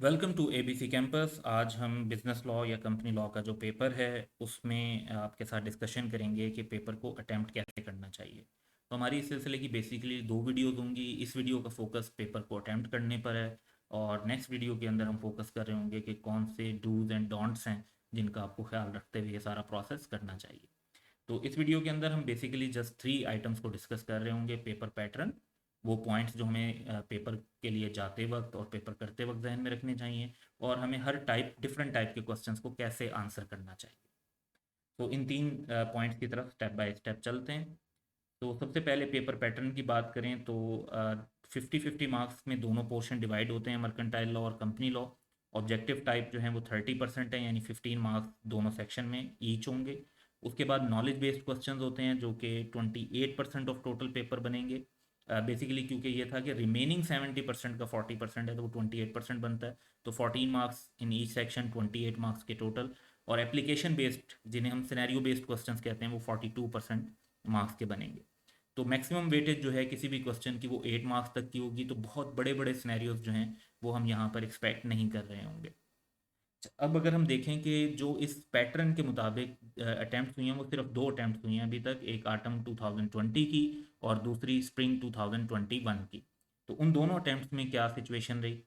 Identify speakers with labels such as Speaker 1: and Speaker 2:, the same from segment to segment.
Speaker 1: Welcome to ABC campus. आज हम business law या कंपनी लॉ का जो पेपर है उसमें आपके साथ डिस्कशन करेंगे कि पेपर को अटेम्प्ट कैसे करना चाहिए। तो हमारी इस सिलसिले की बेसिकली दो वीडियोस होंगी। इस वीडियो का फोकस पेपर को अटेम्प्ट करने पर है और नेक्स्ट वीडियो के अंदर हम फोकस कर रहे होंगे कि कौन से डूज एंड डोंट्स हैं जिनका आपको ख्याल रखते हुए ये सारा प्रोसेस करना चाहिए। तो इस वीडियो के अंदर हम बेसिकली जस्ट 3 आइटम्स को डिस्कस कर रहे होंगे। पेपर पैटर्न, वो पॉइंट्स जो हमें पेपर के लिए जाते वक्त और पेपर करते वक्त जहन में रखने चाहिए, और हमें हर डिफरेंट टाइप के क्वेश्चंस को कैसे आंसर करना चाहिए। तो इन 3 पॉइंट्स की तरफ स्टेप बाय स्टेप चलते हैं। तो सबसे पहले पेपर पैटर्न की बात करें तो 50-50 मार्क्स में दोनों पोर्शन डिवाइड होते हैं, मर्केंटाइल लॉ और कंपनी लॉ। ऑब्जेक्टिव टाइप जो है वो 30% है, यानी 15 मार्क्स दोनों सेक्शन में ईच होंगे। उसके बाद नॉलेज बेस्ड क्वेश्चन होते हैं जो कि 28% ऑफ टोटल पेपर बनेंगे। बेसिकली क्योंकि ये था कि रिमेनिंग 70% का 40% है, तो वो 28% बनता है। तो 14 marks in each section, 28 marks के टोटल। और एप्लीकेशन बेस्ड, जिन्हें हम सिनेरियो बेस्ड क्वेश्चन कहते हैं, वो 42% मार्क्स के बनेंगे। तो मैक्सिमम वेटेज जो है किसी भी क्वेश्चन की वो 8 मार्क्स तक की होगी। तो बहुत बड़े बड़े सिनेरियोज जो हैं वो हम यहाँ पर एक्सपेक्ट नहीं कर रहे होंगे। अब अगर हम देखें कि जो इस पैटर्न के मुताबिक अटैम्प्ट हुई हैं, वो सिर्फ 2 अटैम्प्ट हुई हैं अभी तक, एक ऑटम 2020 की और दूसरी स्प्रिंग 2021 की। तो उन दोनों अटैम्प्ट में क्या सिचुएशन रही?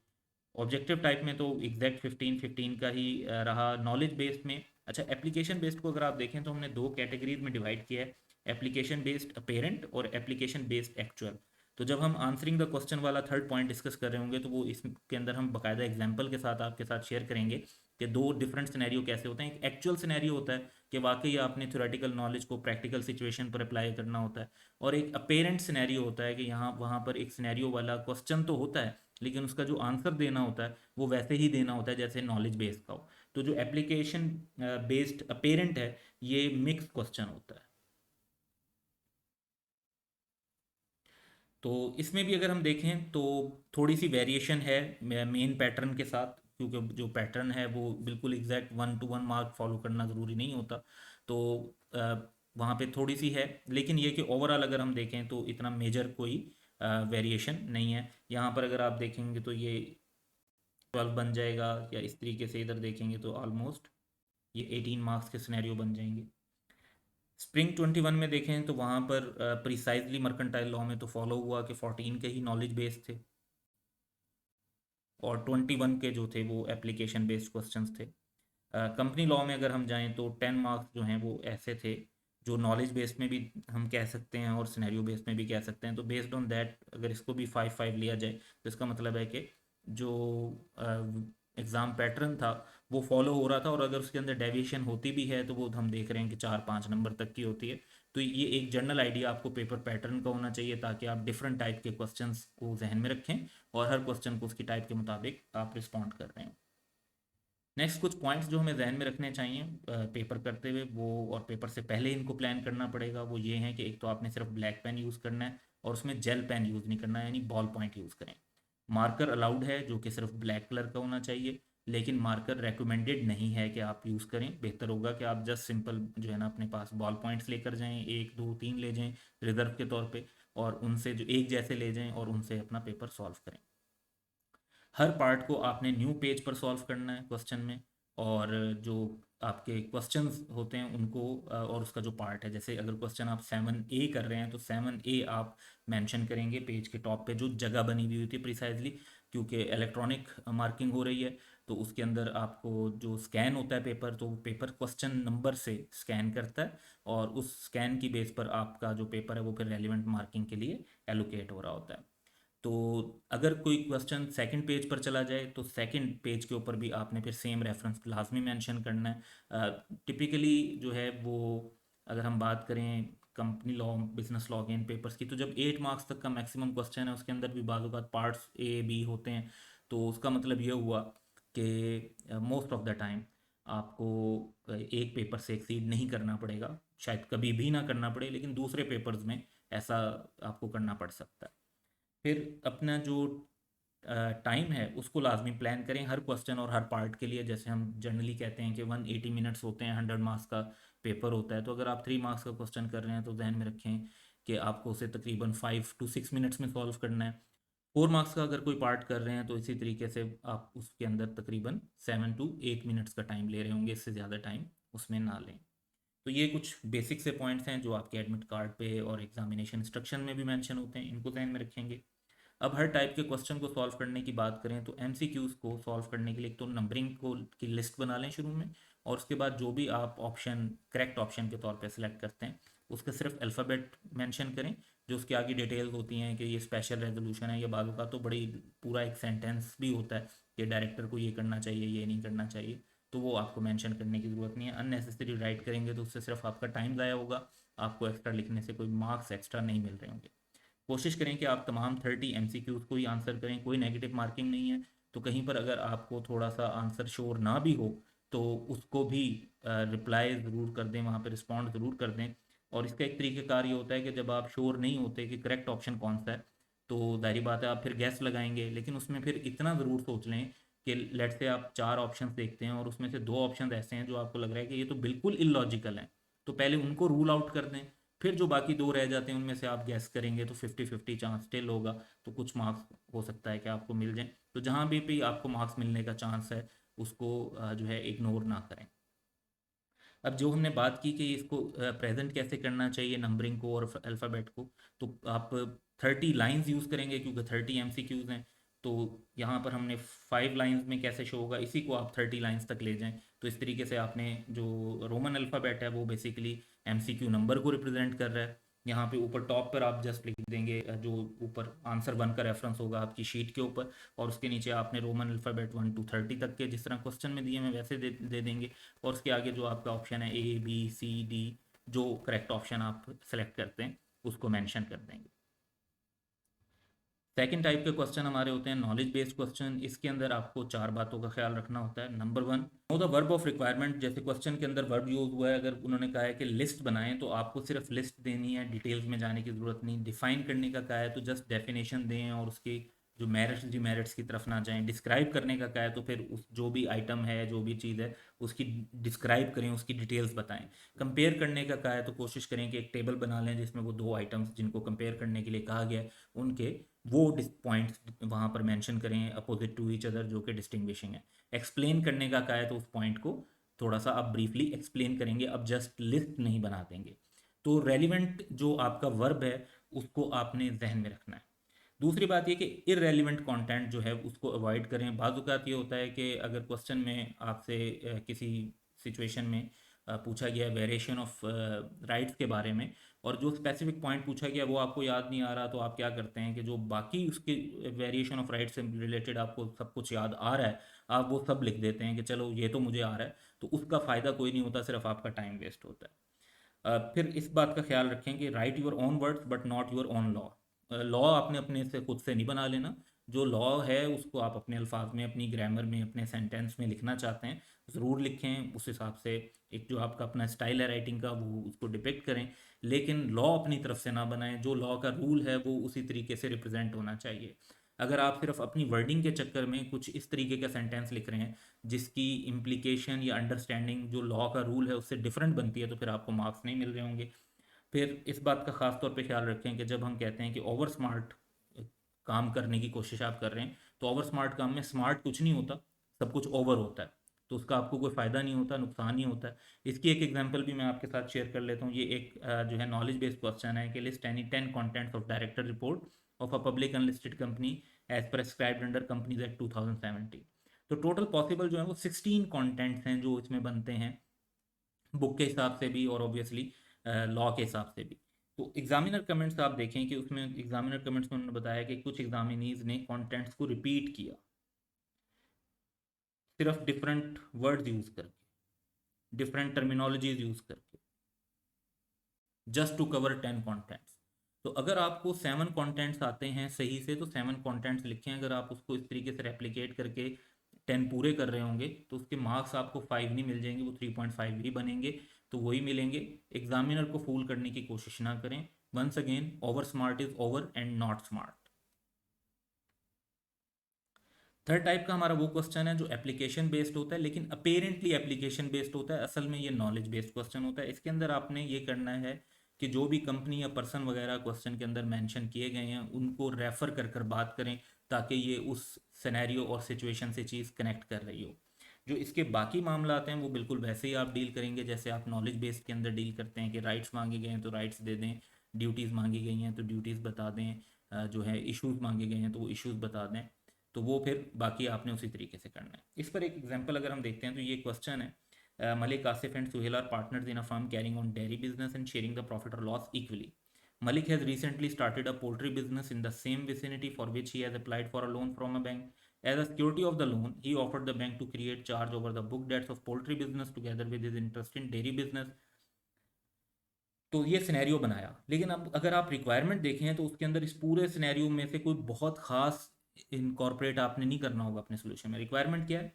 Speaker 1: ऑब्जेक्टिव टाइप में तो एग्जैक्ट 15-15 का ही रहा। नॉलेज बेस्ड में, अच्छा, एप्लीकेशन बेस्ड को अगर आप देखें तो हमने दो कैटेगरीज में डिवाइड किया है, एप्लीकेशन बेस्ड अपेरेंट और एप्लीकेशन बेस्ड एक्चुअल। तो जब हम आंसरिंग द क्वेश्चन वाला थर्ड पॉइंट डिस्कस कर रहे होंगे तो वो इसके अंदर हम बाकायदा एग्जांपल के साथ आपके साथ शेयर करेंगे कि दो डिफरेंट सिनेरियो कैसे होते हैं। एक एक्चुअल सिनेरियो होता है कि वाकई आपने थ्योरेटिकल नॉलेज को प्रैक्टिकल सिचुएशन पर अप्लाई करना होता है, और एक अपेरेंट सिनेरियो होता है कि यहाँ वहाँ पर एक सिनेरियो वाला क्वेश्चन तो होता है लेकिन उसका जो आंसर देना होता है वो वैसे ही देना होता है जैसे नॉलेज बेस्ड का हो। तो जो एप्लीकेशन बेस्ड अपेरेंट है, ये मिक्स क्वेश्चन होता है। तो इसमें भी अगर हम देखें तो थोड़ी सी वेरिएशन है मेन पैटर्न के साथ, क्योंकि जो पैटर्न है वो बिल्कुल एग्जैक्ट 1-to-1 मार्क फॉलो करना ज़रूरी नहीं होता। तो वहाँ पे थोड़ी सी है, लेकिन ये कि ओवरऑल अगर हम देखें तो इतना मेजर कोई वेरिएशन नहीं है। यहाँ पर अगर आप देखेंगे तो ये 12 बन जाएगा, या इस तरीके से इधर देखेंगे तो ऑलमोस्ट ये 18 मार्क्स के सिनेरियो बन जाएंगे। स्प्रिंग 21 में देखें तो वहाँ पर प्रिसाइजली मर्केंटाइल लॉ में तो फॉलो हुआ कि 14 के ही नॉलेज बेस्ड थे, और 21 के जो थे वो एप्लीकेशन बेस्ड क्वेश्चंस थे। कंपनी लॉ में अगर हम जाएं तो 10 मार्क्स जो हैं वो ऐसे थे जो नॉलेज बेस्ड में भी हम कह सकते हैं और सिनेरियो बेस्ड में भी कह सकते हैं। तो बेस्ड ऑन दैट अगर इसको भी 5-5 लिया जाए तो इसका मतलब है कि जो एग्ज़ाम पैटर्न था वो फॉलो हो रहा था, और अगर उसके अंदर डेविएशन होती भी है तो वो हम देख रहे हैं कि 4-5 नंबर तक की होती है। तो ये एक जनरल आइडिया आपको पेपर पैटर्न का होना चाहिए ताकि आप डिफरेंट टाइप के क्वेश्चंस को जहन में रखें और हर क्वेश्चन को उसकी टाइप के मुताबिक आप रिस्पॉन्ड कर रहे हैं। नेक्स्ट कुछ पॉइंट्स जो हमें जहन में रखने चाहिए पेपर करते हुए, वो और पेपर से पहले इनको प्लान करना पड़ेगा, वो ये है कि एक तो आपने सिर्फ ब्लैक पेन यूज़ करना है और उसमें जेल पेन यूज़ नहीं करना है, यानी बॉल पॉइंट यूज़ करें। मार्कर अलाउड है जो कि सिर्फ ब्लैक कलर का होना चाहिए, लेकिन मार्कर रेकमेंडेड नहीं है कि आप यूज़ करें। बेहतर होगा कि आप जस्ट सिंपल जो है ना अपने पास बॉल पॉइंट्स लेकर जाएं, 1-2-3 ले जाएं रिजर्व के तौर पे, और उनसे जो एक जैसे ले जाएं और उनसे अपना पेपर सॉल्व करें। हर पार्ट को आपने न्यू पेज पर सॉल्व करना है क्वेश्चन में, और जो आपके क्वेश्चंस होते हैं उनको और उसका जो पार्ट है, जैसे अगर क्वेश्चन आप 7A कर रहे हैं तो 7A आप मेंशन करेंगे पेज के टॉप पे जो जगह बनी हुई होती है प्रिसाइजली, क्योंकि इलेक्ट्रॉनिक मार्किंग हो रही है। तो उसके अंदर आपको जो स्कैन होता है पेपर, तो पेपर क्वेश्चन नंबर से स्कैन करता है, और उस स्कैन की बेस पर आपका जो पेपर है वो फिर रेलिवेंट मार्किंग के लिए एलोकेट हो रहा होता है। तो अगर कोई क्वेश्चन सेकंड पेज पर चला जाए तो सेकंड पेज के ऊपर भी आपने फिर सेम रेफरेंस लाजमी मेंशन करना है। टिपिकली जो है वो, अगर हम बात करें कंपनी लॉ बिजनेस लॉ के इन पेपर्स की, तो जब 8 मार्क्स तक का मैक्सिमम क्वेश्चन है उसके अंदर भी बाज़ औक़ात पार्ट्स A, B होते हैं। तो उसका मतलब ये हुआ कि मोस्ट ऑफ द टाइम आपको एक पेपर से एक्सीड नहीं करना पड़ेगा, शायद कभी भी ना करना पड़े, लेकिन दूसरे पेपर्स में ऐसा आपको करना पड़ सकता है। फिर अपना जो टाइम है उसको लाजमी प्लान करें हर क्वेश्चन और हर पार्ट के लिए। जैसे हम जनरली कहते हैं कि 180 मिनट्स होते हैं, 100 मार्क्स का पेपर होता है। तो अगर आप 3 मार्क्स का क्वेश्चन कर रहे हैं तो जहन में रखें कि आपको उसे तकरीबन 5 to 6 मिनट्स में सॉल्व करना है। 4 मार्क्स का अगर कोई पार्ट कर रहे हैं तो इसी तरीके से आप उसके अंदर तकरीबन 7 to 8 मिनट्स का टाइम ले रहे होंगे, इससे ज़्यादा टाइम उसमें ना लें। तो ये कुछ बेसिक से पॉइंट्स हैं जो आपके एडमिट कार्ड पे और एग्जामिनेशन इंस्ट्रक्शन में भी मेंशन होते हैं, इनको ध्यान में रखेंगे। अब हर टाइप के क्वेश्चन को सॉल्व करने की बात करें तो एमसीक्यूज़ को सॉल्व करने के लिए एक तो नंबरिंग को की लिस्ट बना लें शुरू में, और उसके बाद जो भी आप ऑप्शन करेक्ट ऑप्शन के तौर पे सिलेक्ट करते हैं उसका सिर्फ अल्फ़ाबेट मेंशन करें। जो उसकी आगे डिटेल्स होती हैं कि ये स्पेशल रेजोल्यूशन है, या बाजू का तो बड़ी पूरा एक सेंटेंस भी होता है कि डायरेक्टर को ये करना चाहिए, ये नहीं करना चाहिए, तो वो आपको मेंशन करने की ज़रूरत नहीं है। अननेसेसरी राइट करेंगे तो उससे सिर्फ आपका टाइम ज़ाया होगा, आपको एक्स्ट्रा लिखने से कोई मार्क्स एक्स्ट्रा नहीं मिल रहे होंगे। कोशिश करें कि आप तमाम 30 एमसीक्यूज़ को ही आंसर करें, कोई नेगेटिव मार्किंग नहीं है। तो कहीं पर अगर आपको थोड़ा सा आंसर श्योर ना भी हो तो उसको भी रिप्लाई ज़रूर कर दें, वहाँ पर रिस्पॉन्ड ज़रूर कर दें। और इसका एक तरीक़ेकार ये होता है कि जब आप श्योर नहीं होते कि करेक्ट ऑप्शन कौन सा है, तो ज़ाहिर बात है आप फिर गैस लगाएंगे, लेकिन उसमें फिर इतना ज़रूर सोच लें कि लेट से आप 4 ऑप्शंस देखते हैं और उसमें से 2 ऑप्शन ऐसे हैं जो आपको लग रहा है कि ये तो बिल्कुल इलॉजिकल हैं, तो पहले उनको रूल आउट कर दें। फिर जो बाकी 2 रह जाते हैं उनमें से आप गैस करेंगे तो 50-50 चांस स्टिल होगा, तो कुछ मार्क्स हो सकता है कि आपको मिल जाएँ। तो जहाँ भी आपको मार्क्स मिलने का चांस है उसको जो है इग्नोर ना करें। अब जो हमने बात की कि इसको प्रेजेंट कैसे करना चाहिए नंबरिंग को और अल्फ़ाबेट को, तो आप 30 लाइंस यूज़ करेंगे क्योंकि 30 एमसीक्यूज़ हैं। तो यहाँ पर हमने 5 लाइंस में कैसे शो होगा, इसी को आप 30 लाइंस तक ले जाएं। तो इस तरीके से आपने जो रोमन अल्फ़ाबेट है वो बेसिकली एमसीक्यू नंबर को रिप्रेजेंट कर रहा है। यहाँ पे ऊपर टॉप पर आप जस्ट लिख देंगे जो ऊपर आंसर 1 का रेफरेंस होगा आपकी शीट के ऊपर, और उसके नीचे आपने रोमन अल्फ़ाबेट 1 to 30 तक के जिस तरह क्वेश्चन में दिए हैं वैसे दे देंगे। और उसके आगे जो आपका ऑप्शन है ए बी सी डी, जो करेक्ट ऑप्शन आप सेलेक्ट करते हैं उसको मेंशन कर देंगे। सेकंड टाइप के क्वेश्चन हमारे होते हैं नॉलेज बेस्ड क्वेश्चन। इसके अंदर आपको 4 बातों का ख्याल रखना होता है। Number 1, know the verb of requirement. जैसे क्वेश्चन के अंदर वर्ब यूज हुआ है, अगर उन्होंने कहा है कि लिस्ट बनाएं तो आपको सिर्फ लिस्ट देनी है, डिटेल्स में जाने की ज़रूरत नहीं। डिफाइन करने का कहा है तो जस्ट डेफिनेशन दें और उसकी जो मेरिट्स डिमेरिट्स की तरफ ना जाएं। डिस्क्राइब करने का कहा है तो फिर उस जो भी आइटम है, जो भी चीज़ है, उसकी डिस्क्राइब करें, उसकी डिटेल्स बताएं। कंपेयर करने का कहा है तो कोशिश करें कि एक टेबल बना लें जिसमें वो 2 आइटम्स जिनको कंपेयर करने के लिए कहा गया है उनके वो पॉइंट्स वहाँ पर मेंशन करें अपोजिट टू ईच अदर, जो कि डिस्टिंग्विशिंग है। एक्सप्लेन करने का कहा है तो उस पॉइंट को थोड़ा सा आप ब्रीफली एक्सप्लेन करेंगे, अब जस्ट लिस्ट नहीं बना देंगे। तो रेलिवेंट जो आपका वर्ब है उसको आपने जहन में रखना है। दूसरी बात ये कि इररेलिवेंट कंटेंट जो है उसको अवॉइड करें। बाज़ ये होता है कि अगर क्वेश्चन में आपसे किसी सिचुएशन में पूछा गया वेरिएशन ऑफ राइट्स के बारे में, और जो स्पेसिफिक पॉइंट पूछा गया वो आपको याद नहीं आ रहा, तो आप क्या करते हैं कि जो बाकी उसके वेरिएशन ऑफ राइट्स से रिलेटेड आपको सब कुछ याद आ रहा है, आप वो सब लिख देते हैं कि चलो ये तो मुझे आ रहा है। तो उसका फ़ायदा कोई नहीं होता, सिर्फ आपका टाइम वेस्ट होता है। फिर इस बात का ख्याल रखें कि right your own words but not your own law. Law आपने अपने से खुद से नहीं बना लेना। जो लॉ है उसको आप अपने अल्फाज में, अपनी ग्रामर में, अपने सेंटेंस में लिखना चाहते हैं ज़रूर लिखें, उस हिसाब से एक जो आपका अपना स्टाइल है राइटिंग का वो उसको डिपिक्ट करें। लेकिन लॉ अपनी तरफ से ना बनाएं, जो लॉ का रूल है वो उसी तरीके से रिप्रेजेंट होना चाहिए। अगर आप सिर्फ अपनी वर्डिंग के चक्कर में कुछ इस तरीके का सेंटेंस लिख रहे हैं जिसकी इम्प्लीकेशन या अंडरस्टैंडिंग जो लॉ का रूल है उससे डिफरेंट बनती है, तो फिर आपको मार्क्स नहीं मिल रहे होंगे। फिर इस बात का ख़ास तौर पे ख्याल रखें कि जब हम कहते हैं कि ओवर स्मार्ट काम करने की कोशिश आप कर रहे हैं, तो ओवर स्मार्ट काम में स्मार्ट कुछ नहीं होता, सब कुछ ओवर होता है, तो उसका आपको कोई फ़ायदा नहीं होता, नुकसान ही होता है। इसकी एक एग्जांपल भी मैं आपके साथ शेयर कर लेता हूँ। ये एक जो है नॉलेज बेस्ड क्वेश्चन है कि list any 10 contents of director report of a public unlisted company as prescribed under companies act 2017। तो टोटल पॉसिबल जो है वो 16 कंटेंट्स हैं जो इसमें बनते हैं, बुक के हिसाब से भी और ऑब्वियसली लॉ के हिसाब से भी। तो एग्जामिनर कमेंट्स आप देखें कि उसमें एग्जामिनर कमेंट्स में उन्होंने बताया कि कुछ एग्जामिनीज ने कंटेंट्स को रिपीट किया, सिर्फ डिफरेंट वर्ड्स यूज करके, डिफरेंट टर्मिनोलॉजीज यूज करके, जस्ट टू कवर 10 कंटेंट्स। तो अगर आपको 7 कंटेंट्स आते हैं सही से तो 7 कंटेंट्स लिखें। अगर आप उसको इस तरीके से रेप्लिकेट करके 10 पूरे कर रहे होंगे तो उसके मार्क्स आपको 5 नहीं मिल जाएंगे, वो 3.5 ही बनेंगे, तो वही मिलेंगे। एग्जामिनर को फूल करने की कोशिश ना करें। Once again, over smart is over and not smart. Third type का हमारा वो क्वेश्चन है जो एप्लीकेशन बेस्ड होता है, लेकिन अपेरेंटली एप्लीकेशन बेस्ड होता है, असल में ये नॉलेज बेस्ड क्वेश्चन होता है। इसके अंदर आपने ये करना है कि जो भी कंपनी या पर्सन वगैरह क्वेश्चन के अंदर मेंशन किए गए हैं उनको रेफर कर कर बात करें, ताकि ये उस सिनेरियो और सिचुएशन से चीज़ कनेक्ट कर रही हो। जो इसके बाकी मामला आते हैं वो बिल्कुल वैसे ही आप डील करेंगे जैसे आप नॉलेज बेस्ड के अंदर डील करते हैं कि राइट्स मांगे गए हैं तो राइट्स दे दें, ड्यूटीज़ मांगी गई हैं तो ड्यूटीज़ बता दें, जो है इश्यूज़ मांगे गए हैं तो वो इश्यूज़ बता दें। तो वो फिर बाकी आपने उसी तरीके से करना है। इस पर एक एग्जांपल अगर हम देखते हैं तो ये क्वेश्चन है, Malik, Asif and Suhel are partners in a firm carrying on dairy business and sharing the profit और loss equally. Malik has recently started a poultry business in the same vicinity for which he has applied for a loan from a bank. As a security of the loan, he offered the bank to create charge over the book debts of poultry business together with his interest in dairy business. तो ये scenario बनाया, लेकिन अब अगर आप requirement देखें तो उसके अंदर इस पूरे सिनेरियो में से कोई बहुत खास इनकॉर्पोरेट आपने नहीं करना होगा अपने सोल्यूशन में। रिक्वायरमेंट क्या है?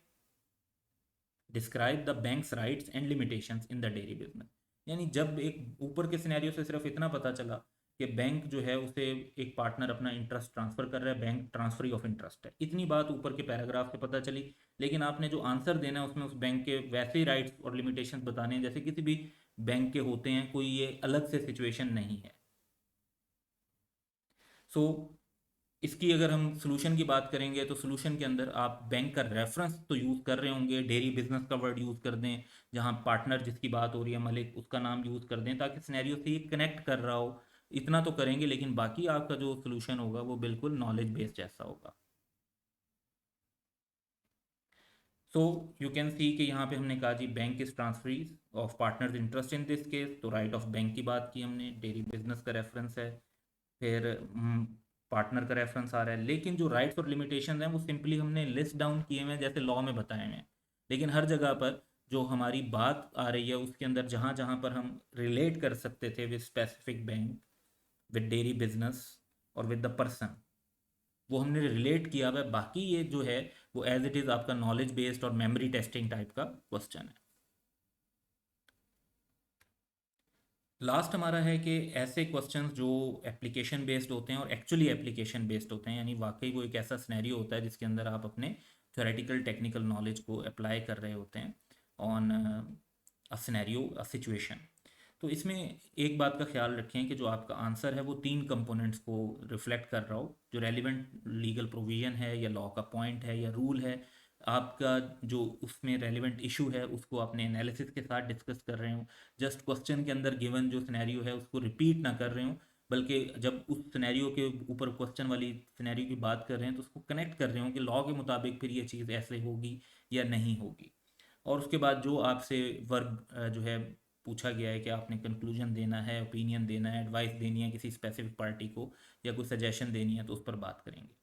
Speaker 1: Describe the banks rights and limitations in the dairy business. यानी जब एक ऊपर के सिनेरियो से सिर्फ इतना पता चला कि बैंक जो है उसे एक पार्टनर अपना इंटरेस्ट ट्रांसफ़र कर रहा है, बैंक ट्रांसफरी ऑफ इंटरेस्ट है, इतनी बात ऊपर के पैराग्राफ से पता चली, लेकिन आपने जो आंसर देना है उसमें उस बैंक के वैसे ही राइट्स और लिमिटेशंस बताने हैं जैसे किसी भी बैंक के होते हैं, कोई ये अलग से सिचुएशन नहीं है। सो इसकी अगर हम सोल्यूशन की बात करेंगे तो सोल्यूशन के अंदर आप बैंक का रेफरेंस तो यूज़ कर रहे होंगे, डेयरी बिजनेस का वर्ड यूज़ कर दें, जहां पार्टनर जिसकी बात हो रही है मलिक, उसका नाम यूज़ कर दें ताकि सिनेरियो से ये कनेक्ट कर रहा हो। इतना तो करेंगे, लेकिन बाकी आपका जो सोल्यूशन होगा वो बिल्कुल नॉलेज बेस्ड जैसा होगा। सो यू कैन सी कि यहाँ पे हमने कहा जी bank is transferees of partners interest in this case, तो राइट ऑफ बैंक की बात की हमने, डेयरी बिजनेस का रेफरेंस है, फिर पार्टनर का रेफरेंस आ रहा है, लेकिन जो राइट्स और लिमिटेशन हैं वो सिंपली हमने लिस्ट डाउन किए हुए हैं जैसे लॉ में बताए हुए हैं। लेकिन हर जगह पर जो हमारी बात आ रही है उसके अंदर जहाँ जहाँ पर हम रिलेट कर सकते थे with specific bank, with dairy business और विद द पर्सन, वो हमने रिलेट किया हुआ है। बाकी ये जो है वो एज इट इज़ आपका नॉलेज बेस्ड और मेमोरी टेस्टिंग टाइप का क्वेश्चन है। लास्ट हमारा है कि ऐसे क्वेश्चंस जो एप्लीकेशन बेस्ड होते हैं और एक्चुअली एप्लीकेशन बेस्ड होते हैं, यानी वाकई वो एक ऐसा सिनेरियो होता है जिसके अंदर आप अपने थ्योरेटिकल टेक्निकल नॉलेज को अप्लाई कर रहे होते हैं on a scenario, a situation. तो इसमें एक बात का ख्याल रखें कि जो आपका आंसर है वो 3 कंपोनेंट्स को रिफ्लेक्ट कर रहा हो, जो रेलिवेंट लीगल प्रोविजन है या लॉ का पॉइंट है या रूल है, आपका जो उसमें रेलिवेंट इशू है उसको अपने एनालिसिस के साथ डिस्कस कर रहे हो, जस्ट क्वेश्चन के अंदर गिवन जो सिनेरियो है उसको रिपीट ना कर रहे हो, बल्कि जब उस सिनेरियो के ऊपर क्वेश्चन वाली सिनेरियो की बात कर रहे हैं तो उसको कनेक्ट कर रहे हो कि लॉ के मुताबिक फिर ये चीज़ ऐसे होगी या नहीं होगी। और उसके बाद जो आपसे वर्ब जो है पूछा गया है कि आपने कंक्लूजन देना है, ओपिनियन देना है, एडवाइस देनी है किसी स्पेसिफिक पार्टी को या कोई सजेशन देनी है, तो उस पर बात करेंगे।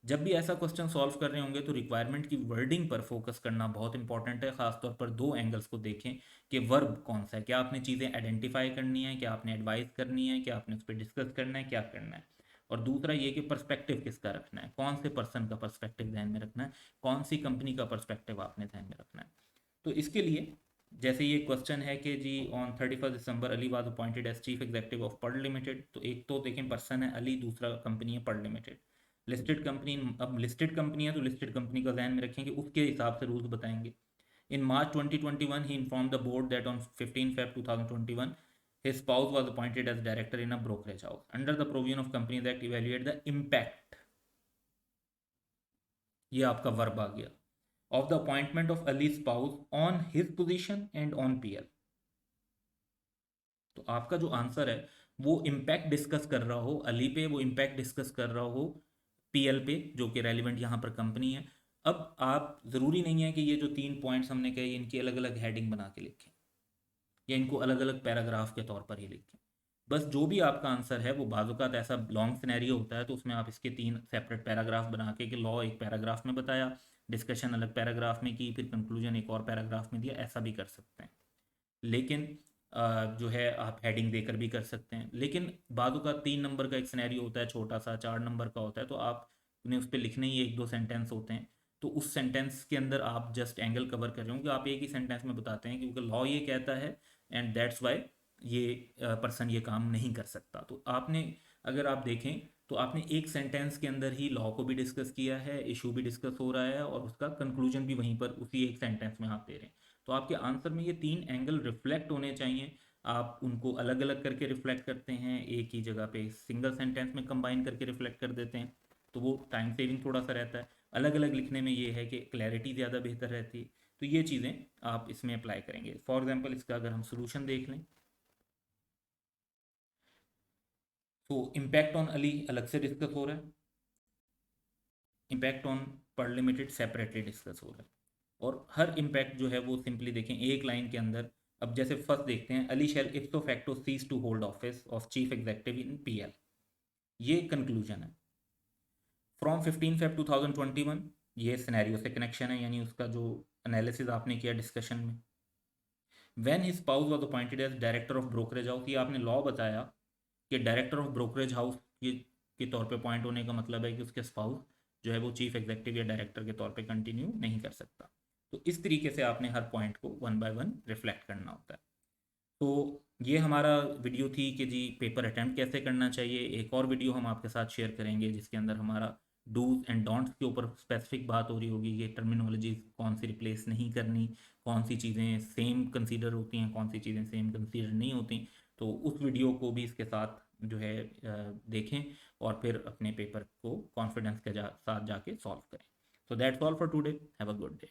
Speaker 1: जब भी ऐसा क्वेश्चन सॉल्व कर रहे होंगे तो रिक्वायरमेंट की वर्डिंग पर फोकस करना बहुत इंपॉर्टेंट है, खासतौर पर 2 एंगल्स को देखें कि वर्ब कौन सा है, क्या आपने चीज़ें आइडेंटिफाई करनी है, क्या आपने एडवाइस करनी है, क्या आपने उस पर डिस्कस करना है, क्या करना है। और दूसरा ये कि पर्सपेक्टिव किसका रखना है, कौन से पर्सन का पर्सपेक्टिव ध्यान में रखना है, कौन सी कंपनी का पर्सपेक्टिव आपने ध्यान में रखना है। तो इसके लिए जैसे ये क्वेश्चन है कि जी on 31 December Ali was appointed as chief executive of Pearl Limited, तो एक तो देखें पर्सन है अली, दूसरा कंपनी है पर्ल लिमिटेड, लिस्टेड कंपनी। अब लिस्टेड कंपनी है तो लिस्टेड कंपनी का ध्यान में रखेंगे, उसके हिसाब से रूल्स बताएंगे। इन मार्च 2021 ही inform the board that on 15 Feb 2021 his spouse was appointed as director in a brokerage house under the provision of companies act evaluate the impact, ये आपका वर्ब आ गया, of the appointment of Ali's spouse on his position and on PL। तो आपका जो answer है वो impact discuss कर रहा हो अली पे, वो इम्पैक्ट डिस्कस कर रहा हो पीएल पे, जो कि रेलिवेंट यहाँ पर कंपनी है। अब आप ज़रूरी नहीं है कि ये जो 3 पॉइंट्स हमने कहे इनकी अलग अलग हेडिंग बना के लिखें या इनको अलग अलग पैराग्राफ के तौर पर ही लिखें। बस जो भी आपका आंसर है वो बाज़ ऐसा लॉन्ग सिनेरियो होता है तो उसमें आप इसके 3 सेपरेट पैराग्राफ बना के कि लॉ एक पैराग्राफ में बताया, डिस्कशन अलग पैराग्राफ में की, फिर कंक्लूजन एक और पैराग्राफ में दिया, ऐसा भी कर सकते हैं। लेकिन जो है आप हेडिंग देकर भी कर सकते हैं। लेकिन बाजू का 3 नंबर का एक सिनेरियो होता है, छोटा सा 4 नंबर का होता है, तो आपने उस पर लिखने ही 1-2 सेंटेंस होते हैं। तो उस सेंटेंस के अंदर आप जस्ट एंगल कवर कर रहे हो कि आप एक ही सेंटेंस में बताते हैं क्योंकि लॉ ये कहता है एंड दैट्स वाई ये पर्सन ये काम नहीं कर सकता। तो आपने अगर आप देखें तो आपने एक सेंटेंस के अंदर ही लॉ को भी डिस्कस किया है, इशू भी डिस्कस हो रहा है और उसका कंक्लूजन भी वहीं पर उसी एक सेंटेंस में आप दे रहे हैं। तो आपके आंसर में ये 3 एंगल रिफ्लेक्ट होने चाहिए। आप उनको अलग अलग करके रिफ्लेक्ट करते हैं, एक ही जगह पे सिंगल सेंटेंस में कंबाइन करके रिफ्लेक्ट कर देते हैं, तो वो टाइम सेविंग थोड़ा सा रहता है। अलग अलग लिखने में ये है कि क्लैरिटी ज़्यादा बेहतर रहती है। तो ये चीज़ें आप इसमें अप्लाई करेंगे। फॉर एग्जांपल इसका अगर हम सोल्यूशन देख लें, तो इम्पैक्ट ऑन अली अलग से डिस्कस हो रहा है, impact on Pearl limited separately discuss हो रहा है। और हर इम्पैक्ट जो है वो सिंपली देखें एक लाइन के अंदर। अब जैसे फर्स्ट देखते हैं, अली shall ipso facto cease to hold office of chief executive in PL, ये कंक्लूजन है। फ्रॉम 15 Feb 2021, ये सिनेरियो से कनेक्शन है, यानी उसका जो एनालिसिस आपने किया डिस्कशन में। When his spouse was appointed as director of brokerage house, ये आपने लॉ बताया कि डायरेक्टर ऑफ ब्रोकरेज हाउस ये के तौर पे अपॉइंट होने का मतलब है कि उसके स्पाउस जो है वो चीफ एग्जीक्यूटिव या डायरेक्टर के तौर पे कंटिन्यू नहीं कर सकता। तो इस तरीके से आपने हर पॉइंट को वन बाय वन रिफ्लेक्ट करना होता है। तो ये हमारा वीडियो थी कि जी पेपर अटैम्प्ट कैसे करना चाहिए। एक और वीडियो हम आपके साथ शेयर करेंगे जिसके अंदर हमारा डूज एंड डोंट्स के ऊपर स्पेसिफिक बात हो रही होगी, ये टर्मिनोलॉजी कौन सी रिप्लेस नहीं करनी, कौन सी चीज़ें सेम कंसीडर होती हैं, कौन सी चीज़ें सेम कंसीडर नहीं होती। तो उस वीडियो को भी इसके साथ जो है देखें और फिर अपने पेपर को कॉन्फिडेंस के साथ जाके सॉल्व करें। So that's all for today, have a good day.